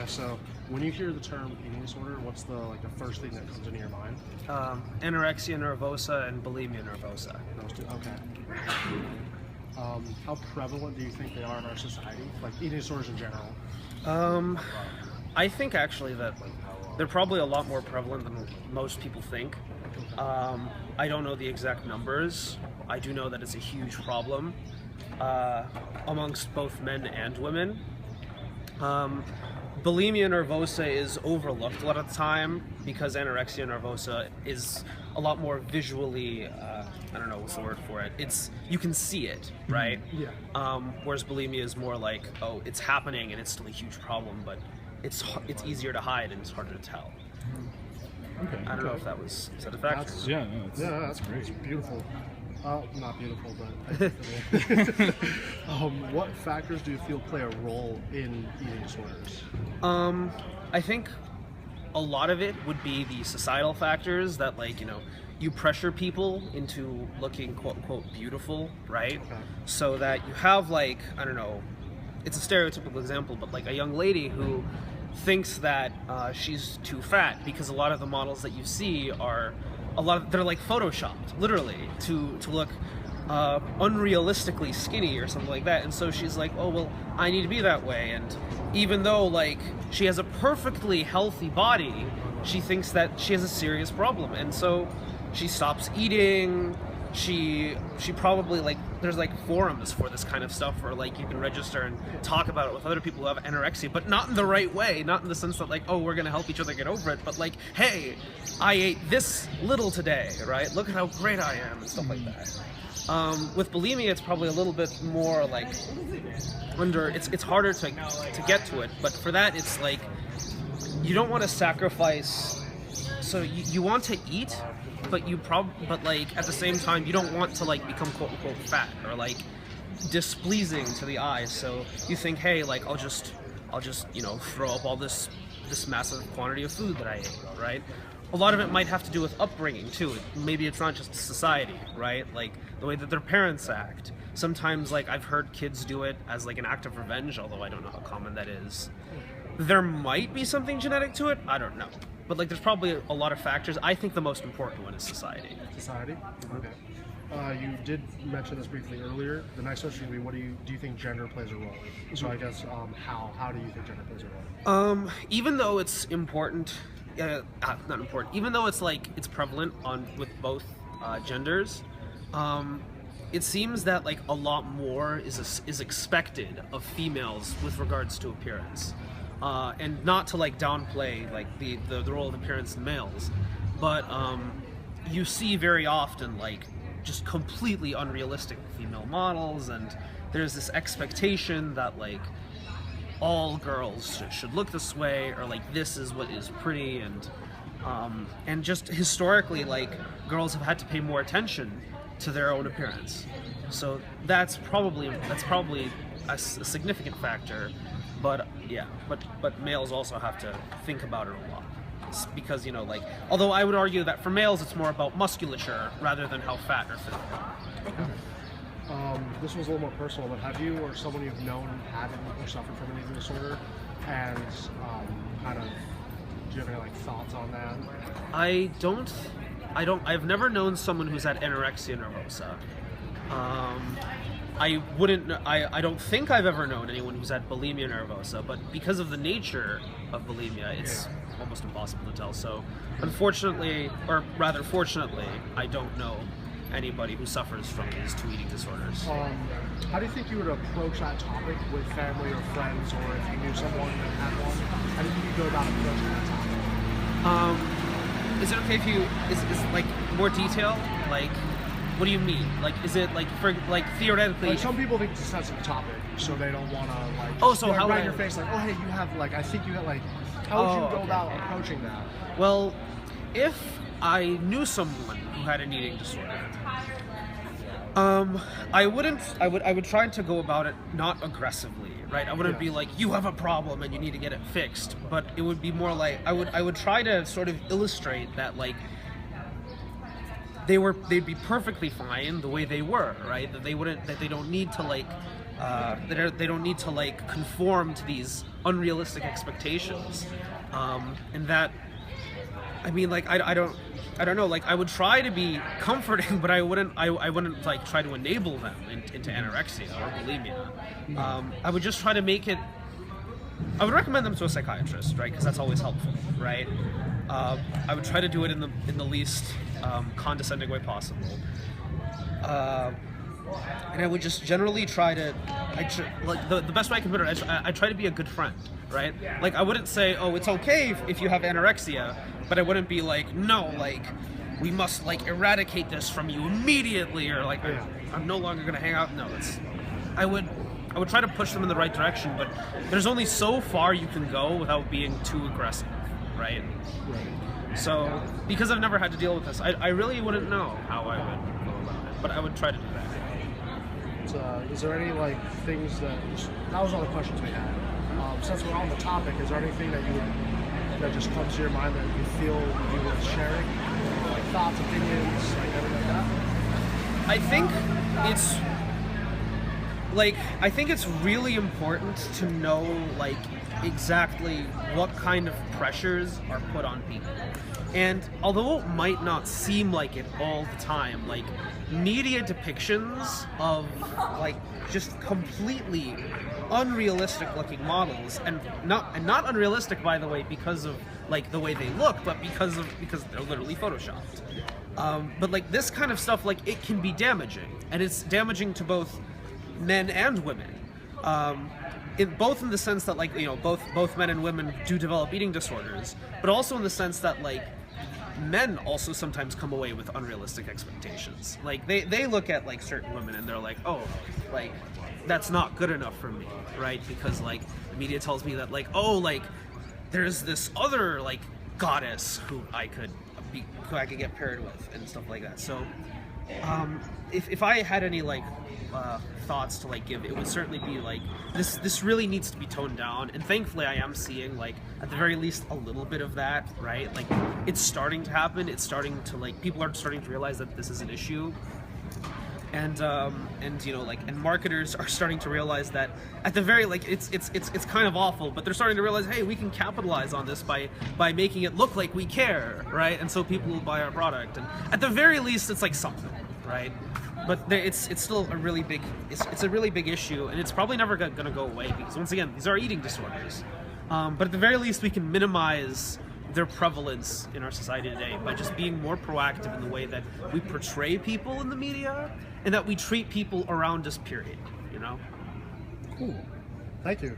So when you hear the term eating disorder, what's the first thing that comes into your mind? Anorexia nervosa and bulimia nervosa. Those two. Okay. How prevalent do you think they are in our society? Like eating disorders in general? I think actually that they're probably a lot more prevalent than most people think. I don't know the exact numbers. I do know that it's a huge problem amongst both men and women. Bulimia nervosa is overlooked a lot of the time because anorexia nervosa is a lot more visually, I don't know what's the word for it. You can see it, right? Yeah. Whereas bulimia is more like, oh, it's happening and it's still a huge problem, but it's easier to hide and it's harder to tell. Okay. I don't know if that was, is that a factor? That's great. It's beautiful. Not beautiful, but what factors do you feel play a role in eating disorders? I think a lot of it would be the societal factors that, you pressure people into looking quote unquote beautiful, right? Okay. So that you have I don't know, it's a stereotypical example, but a young lady who thinks that she's too fat because a lot of the models that you see are they're photoshopped literally to look unrealistically skinny or something like that, and so she's like, oh well, I need to be that way, and even though she has a perfectly healthy body, she thinks that she has a serious problem, and so she stops eating. She probably there's forums for this kind of stuff where you can register and talk about it with other people who have anorexia, but not in the right way, not in the sense that oh, we're gonna help each other get over it, but hey, I ate this little today, right? Look at how great I am and stuff like that. With bulimia, it's probably a little bit more it's harder to get to it, but for that it's you don't want to sacrifice, so you want to eat, but at the same time you don't want to become quote unquote fat or displeasing to the eye, so you think, hey, I'll just throw up all this massive quantity of food that I ate, right? A lot of it might have to do with upbringing too. Maybe it's not just society, right? The way that their parents act. Sometimes I've heard kids do it as an act of revenge, although I don't know how common that is. There might be something genetic to it, I don't know. But there's probably a lot of factors. I think the most important one is society. Society? Okay. You did mention this briefly earlier. The next question would be, what do you think gender plays a role? So I guess how do you think gender plays a role? Even though it's important, not important. Even though it's it's prevalent with both genders, it seems that a lot more is expected of females with regards to appearance. And not to downplay the role of appearance in males, but you see very often just completely unrealistic female models, and there's this expectation that all girls should look this way, or this is what is pretty, and just historically girls have had to pay more attention to their own appearance, so that's probably a significant factor. But yeah, but males also have to think about it a lot, because although I would argue that for males it's more about musculature rather than how fat or thin they are. This was a little more personal, but have you or someone you've known had or suffered from an eating disorder, and do you have any thoughts on that? I've never known someone who's had anorexia nervosa. I don't think I've ever known anyone who's had bulimia nervosa, but because of the nature of bulimia, it's almost impossible to tell. So unfortunately, or rather fortunately, I don't know anybody who suffers from these two eating disorders. How do you think you would approach that topic with family or friends, or if you knew someone that had one? How do you think you go about approaching that topic? Is it okay if you is more detail? What do you mean? Is it for theoretically? Some people think it's a sensitive topic, so they don't want to Oh, so how right in your face oh hey, you have I think you have how would you go about approaching that? Well, if I knew someone who had an eating disorder, I would try to go about it not aggressively, right? I wouldn't be you have a problem and you need to get it fixed, but it would be more I would try to sort of illustrate that they'd be perfectly fine the way they were, right? That they don't need to They don't need to like conform to these unrealistic expectations, and that, I mean, like I don't know. Like I would try to be comforting, but I wouldn't like try to enable them into anorexia or bulimia. I would just try to make it. I would recommend them to a psychiatrist, right? Because that's always helpful, right? I would try to do it in the least condescending way possible. And I would just generally try to, the best way I can put it, I try to be a good friend, right? Like I wouldn't say, oh, it's okay if you have anorexia, but I wouldn't be like, no, like we must like eradicate this from you immediately, or like I'm no longer gonna hang out. No, I would try to push them in the right direction, but there's only so far you can go without being too aggressive, right? So because I've never had to deal with this, I really wouldn't know how I would go about it, but I would try to do that. Is there any like things that was all the questions we had. Since we're on the topic, is there anything that just comes to your mind that you feel you were sharing, like thoughts, opinions, like everything like that? I think it's really important to know like exactly what kind of pressures are put on people. And although it might not seem like it all the time, like media depictions of like just completely unrealistic looking models, and not unrealistic, by the way, because of like the way they look, but because they're literally photoshopped. But like this kind of stuff, like it can be damaging, and it's damaging to both men and women. Both in the sense that like, you know, both men and women do develop eating disorders, but also in the sense that like men also sometimes come away with unrealistic expectations. Like they look at like certain women and they're like, oh, like that's not good enough for me, right? Because like the media tells me that like, oh, like there's this other like goddess who I could get paired with and stuff like that. So if I had any like thoughts to like give, it would certainly be like this really needs to be toned down, and thankfully I am seeing like at the very least a little bit of that, right? Like it's starting to happen. It's starting to like, people are starting to realize that this is an issue, and you know, like, and marketers are starting to realize that at the very, like, it's kind of awful, but they're starting to realize, hey, we can capitalize on this by making it look like we care, right? And so people will buy our product, and at the very least it's like something, right? But it's still a really big, it's a really big issue, and it's probably never going to go away, because once again, these are eating disorders. But at the very least, we can minimize their prevalence in our society today by just being more proactive in the way that we portray people in the media, and that we treat people around us, period, you know? Cool. Thank you.